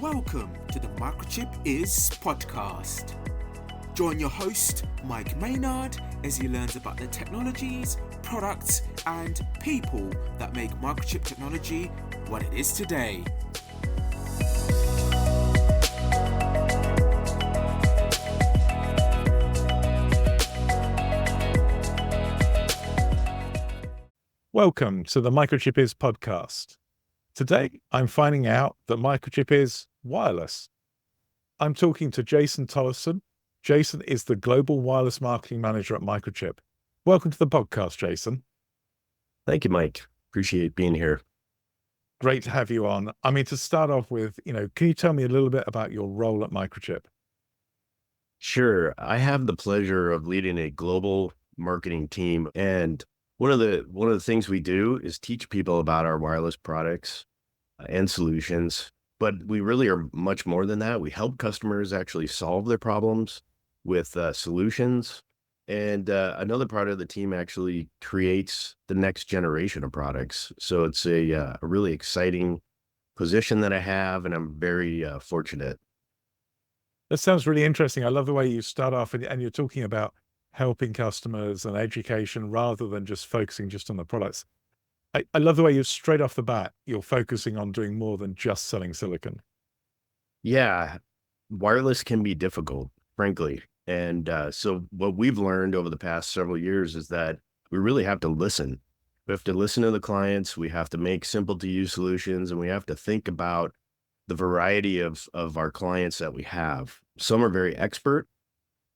Welcome to the Microchip Is podcast. Join your host, Mike Maynard, as he learns about the technologies, products, and people that make microchip technology what it is today. Welcome to the Microchip Is podcast. Today, I'm finding out that Microchip is wireless. I'm talking to Jason Tollefson. Jason is the Global Wireless Marketing Manager at Microchip. Welcome to the podcast, Jason. Thank you, Mike. Appreciate being here. Great to have you on. I mean, to start off with, can you tell me a little bit about your role at Microchip? Sure. I have the pleasure of leading a global marketing team, and one of the things we do is teach people about our wireless products and solutions, but we really are much more than that. We help customers actually solve their problems with solutions. And another part of the team actually creates the next generation of products. So it's a really exciting position that I have, and I'm very fortunate. That sounds really interesting. I love the way you start off and you're talking about helping customers and education rather than just focusing just on the products. I love the way you straight off the bat, you're focusing on doing more than just selling silicon. Yeah, wireless can be difficult, frankly. And so what we've learned over the past several years is that we really have to listen. We have to listen to the clients. We have to make simple to use solutions, and we have to think about the variety of our clients that we have. Some are very expert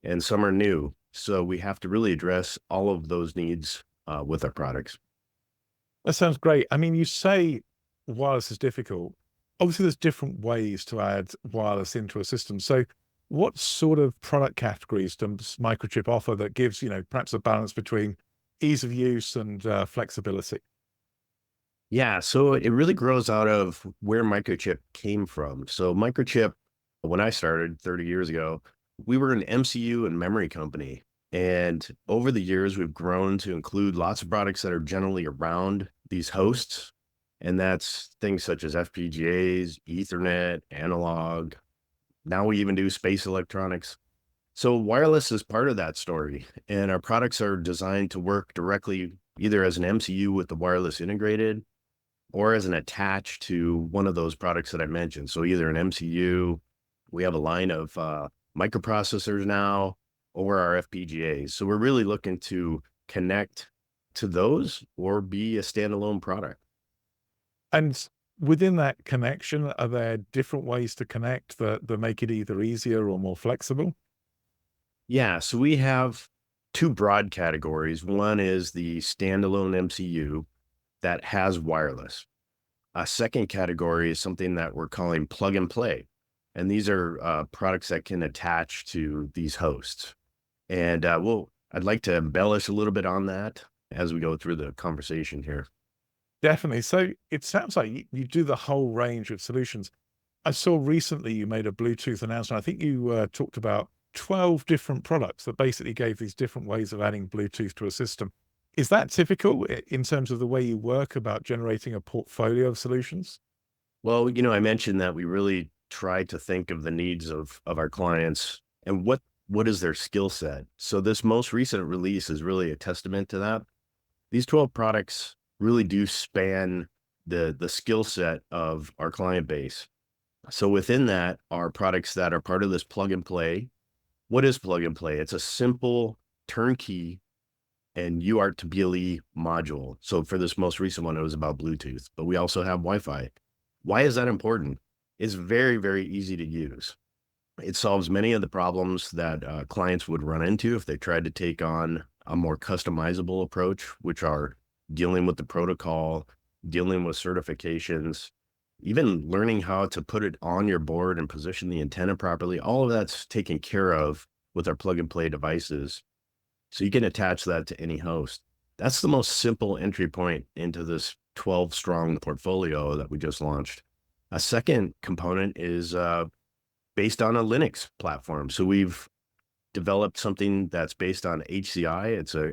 and some are new. So we have to really address all of those needs with our products. That sounds great. I mean, you say wireless is difficult. Obviously, there's different ways to add wireless into a system. So what sort of product categories does Microchip offer that gives, perhaps a balance between ease of use and flexibility? Yeah, so it really grows out of where Microchip came from. So Microchip, when I started 30 years ago, we were an MCU and memory company. And over the years, we've grown to include lots of products that are generally around these hosts. And that's things such as FPGAs, Ethernet, analog. Now we even do space electronics. So wireless is part of that story. And our products are designed to work directly either as an MCU with the wireless integrated or as an attach to one of those products that I mentioned. So either an MCU, we have a line of microprocessors now, or our FPGAs. So we're really looking to connect to those or be a standalone product. And within that connection, are there different ways to connect that make it either easier or more flexible? Yeah, so we have two broad categories. One is the standalone MCU that has wireless. A second category is something that we're calling plug and play. And these are products that can attach to these hosts. And I'd like to embellish a little bit on that as we go through the conversation here. Definitely. So it sounds like you do the whole range of solutions. I saw recently you made a Bluetooth announcement. I think you talked about 12 different products that basically gave these different ways of adding Bluetooth to a system. Is that typical in terms of the way you work about generating a portfolio of solutions? Well, I mentioned that we really try to think of the needs of our clients and what is their skill set. So this most recent release is really a testament to that. These 12 products really do span the skill set of our client base. So within that are products that are part of this plug and play. What is plug and play? It's a simple turnkey and UART to BLE module. So for this most recent one, it was about Bluetooth, but we also have Wi-Fi. Why is that important? It's very, very easy to use. It solves many of the problems that clients would run into if they tried to take on a more customizable approach, which are dealing with the protocol, dealing with certifications, even learning how to put it on your board and position the antenna properly. All of that's taken care of with our plug and play devices. So you can attach that to any host. That's the most simple entry point into this 12 strong portfolio that we just launched. A second component is based on a Linux platform. So we've developed something that's based on HCI.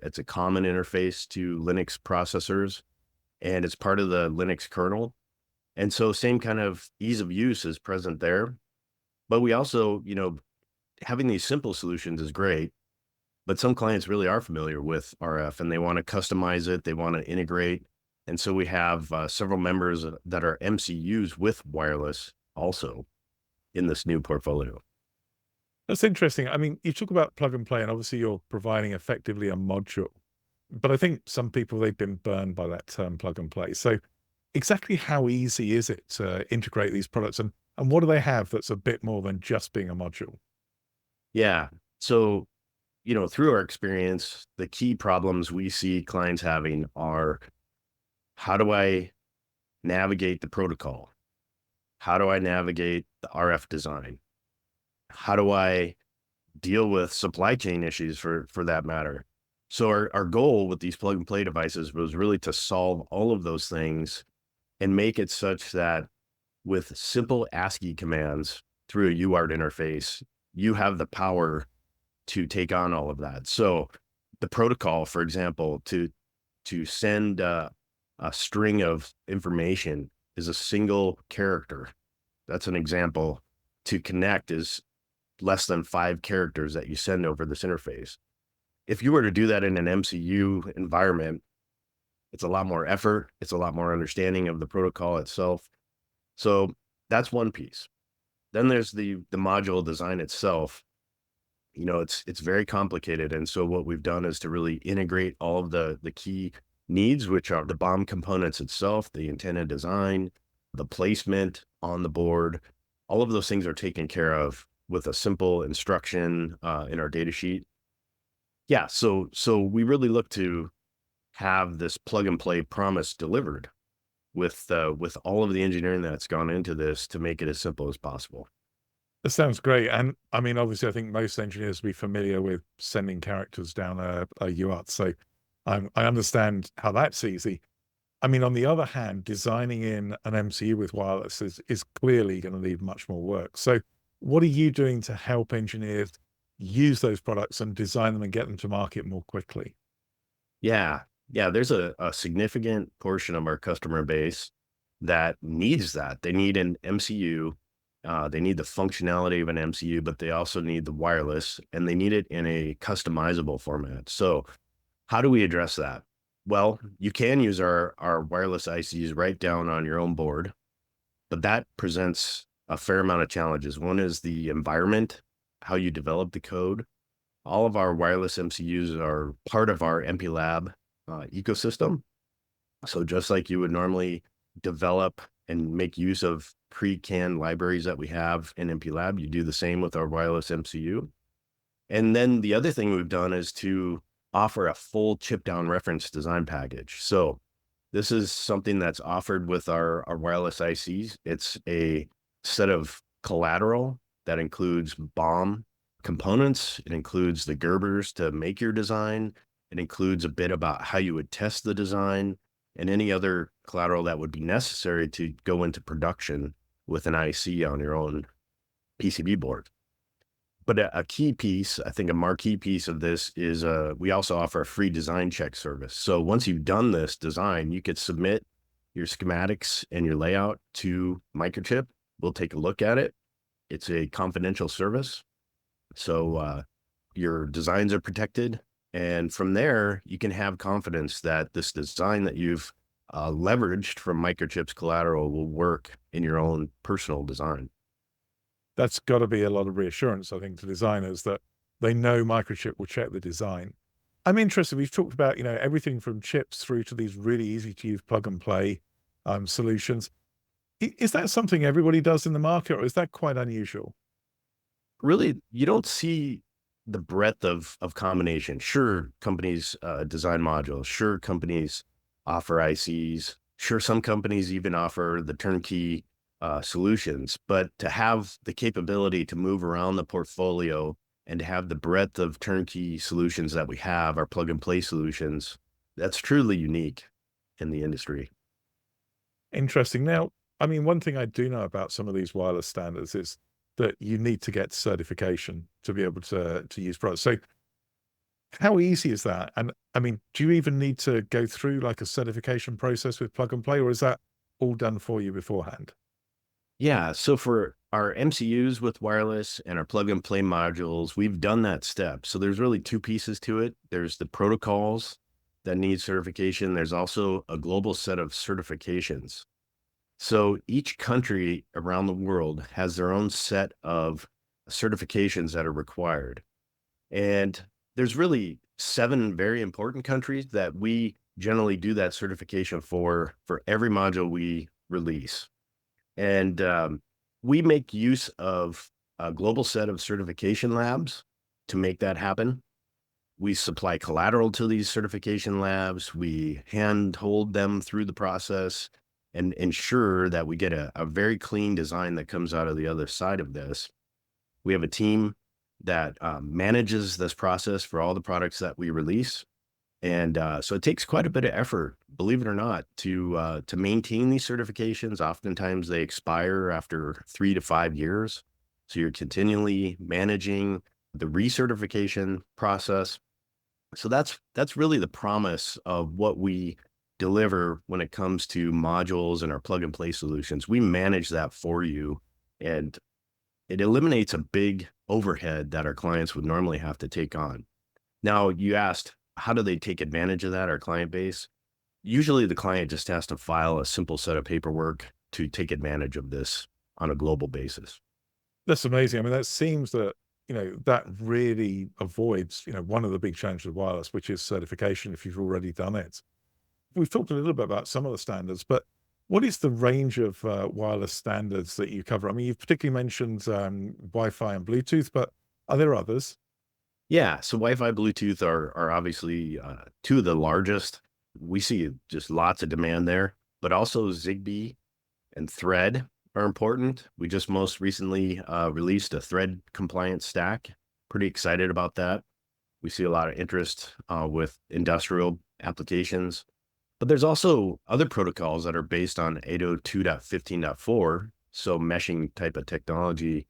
It's a common interface to Linux processors, and it's part of the Linux kernel. And so same kind of ease of use is present there. But we also, having these simple solutions is great, but some clients really are familiar with RF and they want to customize it, they want to integrate. And so we have several members that are MCUs with wireless also in this new portfolio. That's interesting. I mean, you talk about plug and play, and obviously you're providing effectively a module. But I think some people, they've been burned by that term plug and play. So exactly how easy is it to integrate these products, and what do they have that's a bit more than just being a module? Yeah. So, through our experience, the key problems we see clients having are, how do I navigate the protocol? How do I navigate the RF design? How do I deal with supply chain issues for that matter? So our goal with these plug and play devices was really to solve all of those things and make it such that with simple ASCII commands through a UART interface, you have the power to take on all of that. So the protocol, for example, to send a string of information is a single character. That's an example. To connect is less than 5 characters that you send over this interface. If you were to do that in an MCU environment, it's a lot more effort. It's a lot more understanding of the protocol itself. So that's one piece. Then there's the module design itself. It's very complicated. And so what we've done is to really integrate all of the key needs, which are the BOM components itself, the antenna design, the placement on the board. All of those things are taken care of with a simple instruction in our data sheet. Yeah, so we really look to have this plug and play promise delivered with all of the engineering that's gone into this to make it as simple as possible. That sounds great. And I mean, obviously, I think most engineers will be familiar with sending characters down a UART. So I understand how that's easy. I mean, on the other hand, designing in an MCU with wireless is clearly going to need much more work. So what are you doing to help engineers use those products and design them and get them to market more quickly? Yeah. Yeah, there's a significant portion of our customer base that needs that. They need an MCU, they need the functionality of an MCU, but they also need the wireless, and they need it in a customizable format. So how do we address that? Well, you can use our wireless ICs right down on your own board, but that presents a fair amount of challenges. One is the environment, how you develop the code. All of our wireless MCUs are part of our MPLab ecosystem. So just like you would normally develop and make use of pre-canned libraries that we have in MPLab, you do the same with our wireless MCU. And then the other thing we've done is to offer a full chip down reference design package. So this is something that's offered with our wireless ICs. It's a set of collateral that includes BOM components. It includes the Gerbers to make your design. It includes a bit about how you would test the design and any other collateral that would be necessary to go into production with an IC on your own PCB board. But a key piece, I think a marquee piece of this is we also offer a free design check service. So once you've done this design, you could submit your schematics and your layout to Microchip. We'll take a look at it. It's a confidential service. So your designs are protected. And from there, you can have confidence that this design that you've leveraged from Microchip's collateral will work in your own personal design. That's got to be a lot of reassurance, I think, to designers that they know Microchip will check the design. I'm interested. We've talked about, everything from chips through to these really easy to use plug and play solutions. Is that something everybody does in the market, or is that quite unusual? Really, you don't see the breadth of combination. Sure, companies design modules. Sure, companies offer ICs. Sure, some companies even offer the turnkey solutions. But to have the capability to move around the portfolio and to have the breadth of turnkey solutions that we have, our plug and play solutions, that's truly unique in the industry. Interesting. Now, I mean, one thing I do know about some of these wireless standards is that you need to get certification to be able to use products. So how easy is that? And I mean, do you even need to go through like a certification process with plug and play, or is that all done for you beforehand? Yeah. So for our MCUs with wireless and our plug and play modules, we've done that step. So there's really two pieces to it. There's the protocols that need certification. There's also a global set of certifications. So each country around the world has their own set of certifications that are required. And there's really 7 very important countries that we generally do that certification for every module we release. And we make use of a global set of certification labs to make that happen. We supply collateral to these certification labs. We handhold them through the process and ensure that we get a very clean design that comes out of the other side of this. We have a team that manages this process for all the products that we release. And so it takes quite a bit of effort, believe it or not, to maintain these certifications. Oftentimes they expire after 3 to 5 years. So you're continually managing the recertification process. So that's really the promise of what we deliver when it comes to modules and our plug and play solutions. We manage that for you, and it eliminates a big overhead that our clients would normally have to take on. Now, you asked, how do they take advantage of that, our client base? Usually the client just has to file a simple set of paperwork to take advantage of this on a global basis. That's amazing. I mean, that seems that, that really avoids, one of the big challenges of wireless, which is certification if you've already done it. We've talked a little bit about some of the standards, but what is the range of wireless standards that you cover? I mean, you've particularly mentioned Wi-Fi and Bluetooth, but are there others? Yeah, so Wi-Fi, Bluetooth are obviously 2 of the largest. We see just lots of demand there, but also Zigbee and Thread are important. We just most recently released a Thread compliant stack. Pretty excited about that. We see a lot of interest with industrial applications. But there's also other protocols that are based on 802.15.4, so meshing type of technology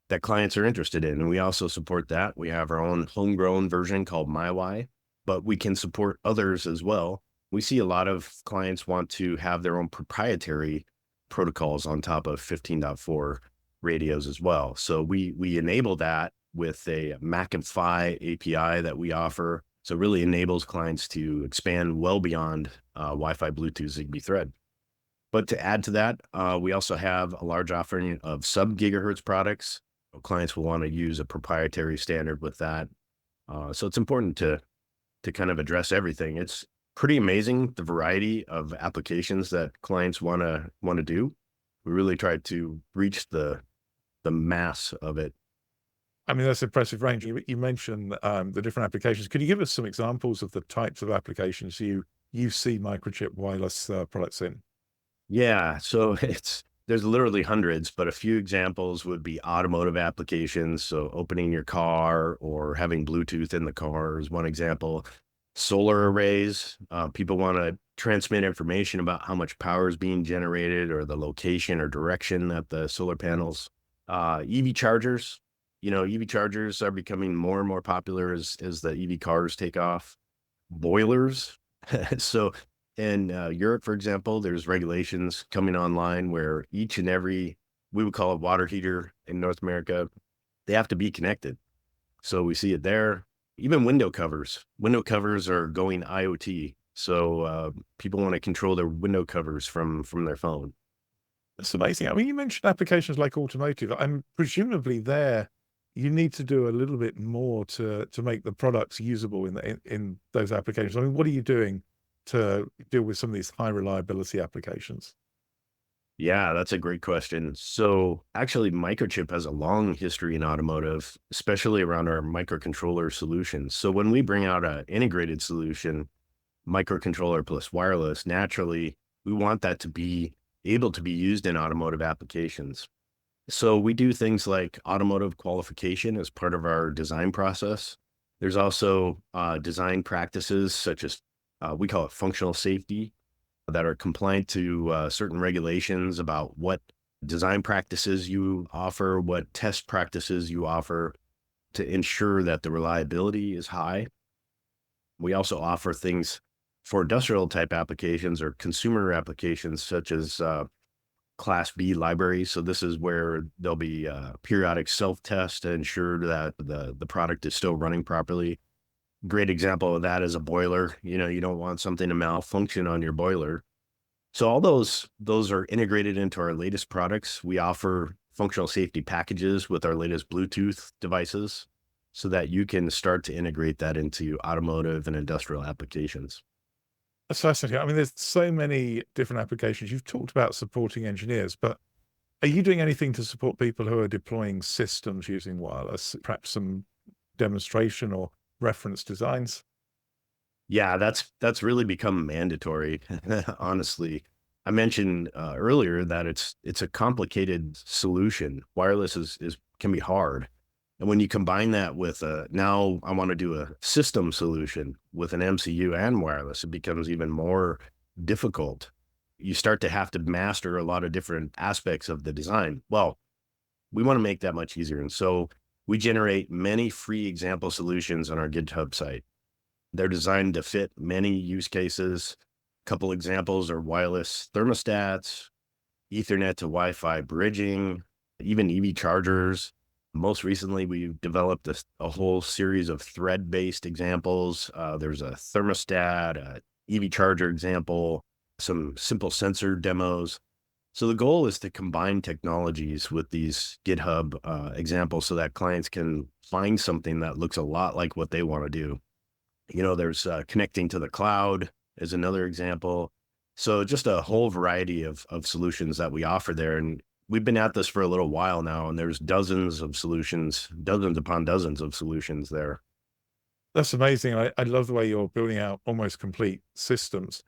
that clients are interested in. And we also support that. We have our own homegrown version called MyWi, but we can support others as well. We see a lot of clients want to have their own proprietary protocols on top of 15.4 radios as well. So we enable that with a Mac and Phi API that we offer. So it really enables clients to expand well beyond Wi-Fi, Bluetooth, Zigbee, Thread. But to add to that, we also have a large offering of sub-GHz products. Clients will want to use a proprietary standard with that. So it's important to kind of address everything. It's pretty amazing the variety of applications that clients want to do. We really try to reach the mass of it. I mean, that's impressive range. You mentioned the different applications. Could you give us some examples of the types of applications you see Microchip wireless products in? Yeah, so there's literally hundreds, but a few examples would be automotive applications. So opening your car or having Bluetooth in the car is one example. Solar arrays, people want to transmit information about how much power is being generated or the location or direction at the solar panels. EV chargers, EV chargers are becoming more and more popular as the EV cars take off. Boilers. So in Europe, for example, there's regulations coming online where each and every, we would call it water heater in North America, they have to be connected. So we see it there. Even window covers. Window covers are going IoT. So people want to control their window covers from their phone. That's amazing. I mean, you mentioned applications like automotive, and presumably there you need to do a little bit more to make the products usable in those applications. I mean, what are you doing to deal with some of these high reliability applications? Yeah, that's a great question. So actually, Microchip has a long history in automotive, especially around our microcontroller solutions. So when we bring out an integrated solution, microcontroller plus wireless, naturally, we want that to be able to be used in automotive applications. So we do things like automotive qualification as part of our design process. There's also design practices such as we call it functional safety that are compliant to certain regulations about what design practices you offer, what test practices you offer to ensure that the reliability is high. We also offer things For industrial type applications or consumer applications, such as Class B libraries. So this is where there'll be periodic self-test to ensure that the product is still running properly. Great example of that is a boiler. You don't want something to malfunction on your boiler. So all those are integrated into our latest products. We offer functional safety packages with our latest Bluetooth devices so that you can start to integrate that into automotive and industrial applications. That's fascinating. I mean, there's so many different applications. You've talked about supporting engineers, but are you doing anything to support people who are deploying systems using wireless, perhaps some demonstration or reference designs? Yeah, that's really become mandatory, honestly. I mentioned earlier that it's a complicated solution. Wireless can be hard. And when you combine that with now I want to do a system solution with an MCU and wireless, it becomes even more difficult. You start to have to master a lot of different aspects of the design. Well, we want to make that much easier. And so we generate many free example solutions on our GitHub site. They're designed to fit many use cases. A couple examples are wireless thermostats, Ethernet to Wi-Fi bridging, even EV chargers. Most recently, we've developed a whole series of thread-based examples. There's a thermostat, a EV charger example, some simple sensor demos. So the goal is to combine technologies with these GitHub examples so that clients can find something that looks a lot like what they want to do. There's connecting to the cloud is another example. So just a whole variety of solutions that we offer there. And we've been at this for a little while now, and there's dozens of solutions, dozens upon dozens of solutions there. That's amazing. I love the way you're building out almost complete systems.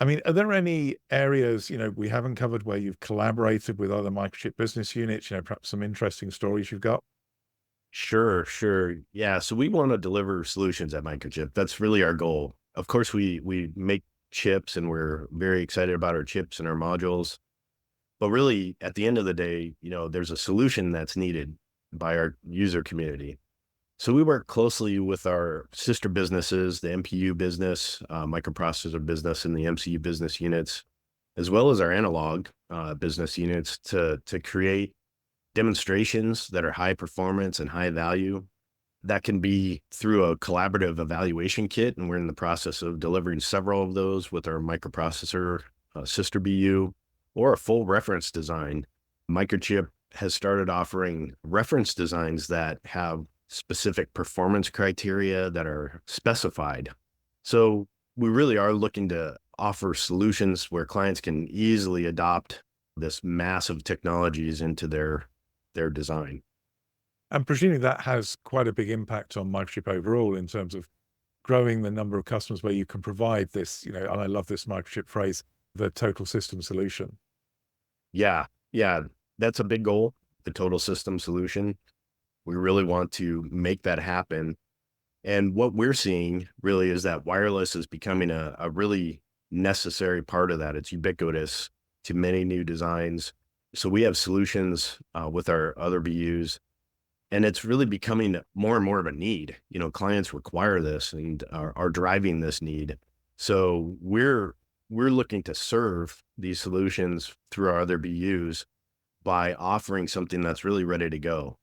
I mean, are there any areas, we haven't covered where you've collaborated with other Microchip business units, perhaps some interesting stories you've got? Sure. Yeah. So we want to deliver solutions at Microchip. That's really our goal. Of course, we make chips, and we're very excited about our chips and our modules. But really, at the end of the day, there's a solution that's needed by our user community. So we work closely with our sister businesses, the MPU business, microprocessor business, and the MCU business units, as well as our analog business units to create demonstrations that are high performance and high value. That can be through a collaborative evaluation kit, and we're in the process of delivering several of those with our microprocessor sister BU, or a full reference design. Microchip has started offering reference designs that have specific performance criteria that are specified. So we really are looking to offer solutions where clients can easily adopt this massive technologies into their design. And presumably that has quite a big impact on Microchip overall in terms of growing the number of customers where you can provide this, and I love this Microchip phrase, the total system solution. Yeah, that's a big goal, the total system solution. We really want to make that happen. And what we're seeing really is that wireless is becoming a really necessary part of that. It's ubiquitous to many new designs. So we have solutions with our other BUs, and it's really becoming more and more of a need. Clients require this and are driving this need. So we're looking to serve these solutions through our other BUs by offering something that's really ready to go.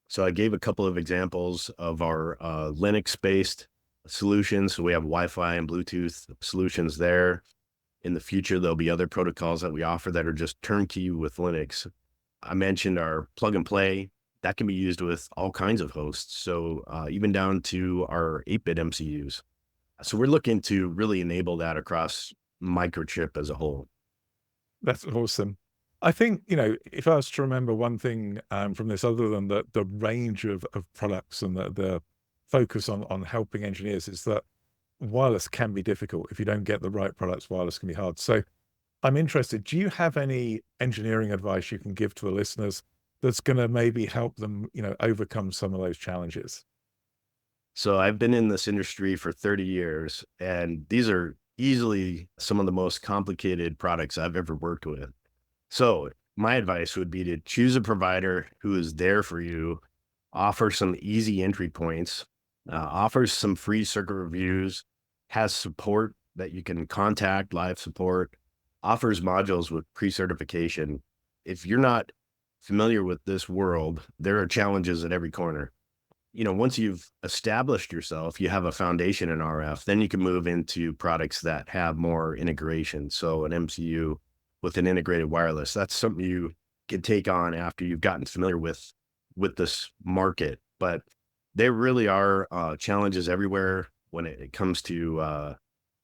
So I gave a couple of examples of our Linux-based solutions. So we have Wi-Fi and Bluetooth solutions there. In the future, there'll be other protocols that we offer that are just turnkey with Linux. I mentioned our plug and play. That can be used with all kinds of hosts. So even down to our 8-bit MCUs. So we're looking to really enable that across Microchip as a whole. That's awesome. I think, if I was to remember one thing from this, other than the range of products and the focus on helping engineers, is that wireless can be difficult. If you don't get the right products, wireless can be hard. So I'm interested, do you have any engineering advice you can give to the listeners that's going to maybe help them, overcome some of those challenges? So I've been in this industry for 30 years, and these are easily some of the most complicated products I've ever worked with. So my advice would be to choose a provider who is there for you, offer some easy entry points, offers some free circuit reviews, has support that you can contact, live support, offers modules with pre-certification. If you're not familiar with this world, there are challenges at every corner. Once you've established yourself, you have a foundation in RF, then you can move into products that have more integration. So an MCU with an integrated wireless, that's something you can take on after you've gotten familiar with this market. But there really are challenges everywhere when it comes to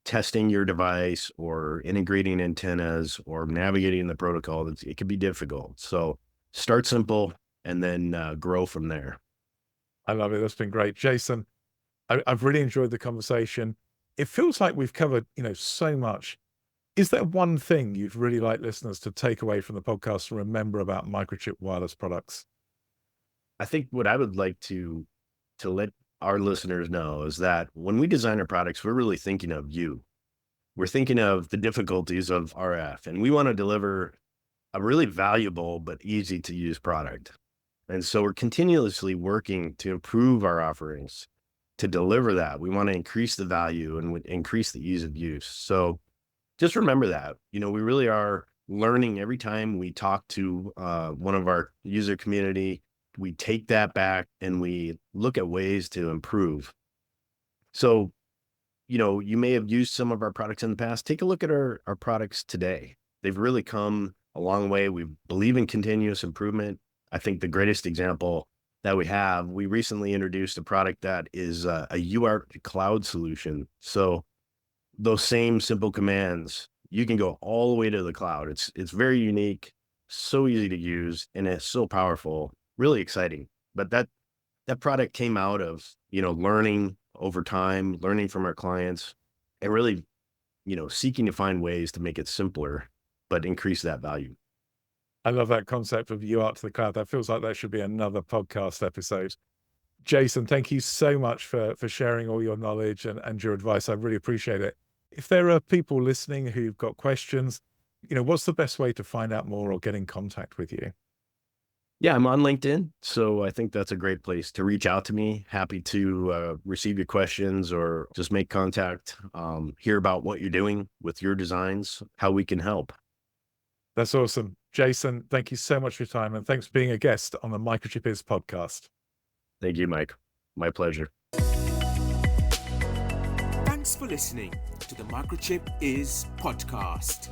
testing your device or integrating antennas or navigating the protocol. It can be difficult. So start simple and then grow from there. I love it. That's been great. Jason, I've really enjoyed the conversation. It feels like we've covered, so much. Is there one thing you'd really like listeners to take away from the podcast and remember about Microchip wireless products? I think what I would like to let our listeners know is that when we design our products, we're really thinking of you. We're thinking of the difficulties of RF, and we want to deliver a really valuable but easy to use product. And so we're continuously working to improve our offerings to deliver that. We want to increase the value and increase the ease of use. So just remember that, we really are learning every time we talk to one of our user community. We take that back and we look at ways to improve. So, you may have used some of our products in the past. Take a look at our products today. They've really come a long way. We believe in continuous improvement. I think the greatest example that we recently introduced a product that is a UART cloud solution. So those same simple commands, you can go all the way to the cloud. It's very unique, so easy to use, and it's so powerful, really exciting. But that product came out of, learning over time, learning from our clients, and really, seeking to find ways to make it simpler, but increase that value. I love that concept of UART to the cloud. That feels like that should be another podcast episode. Jason, thank you so much for sharing all your knowledge and your advice. I really appreciate it. If there are people listening who've got questions, what's the best way to find out more or get in contact with you? Yeah, I'm on LinkedIn. So I think that's a great place to reach out to me. Happy to receive your questions or just make contact, hear about what you're doing with your designs, how we can help. That's awesome. Jason, thank you so much for your time, and thanks for being a guest on the Microchip Is podcast. Thank you, Mike. My pleasure. Thanks for listening to the Microchip Is podcast.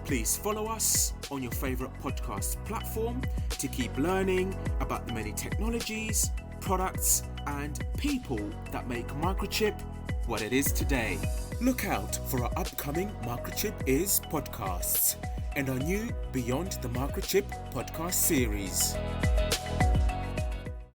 Please follow us on your favorite podcast platform to keep learning about the many technologies, products, and people that make Microchip what it is today. Look out for our upcoming Microchip Is podcasts and our new Beyond the Microchip podcast series.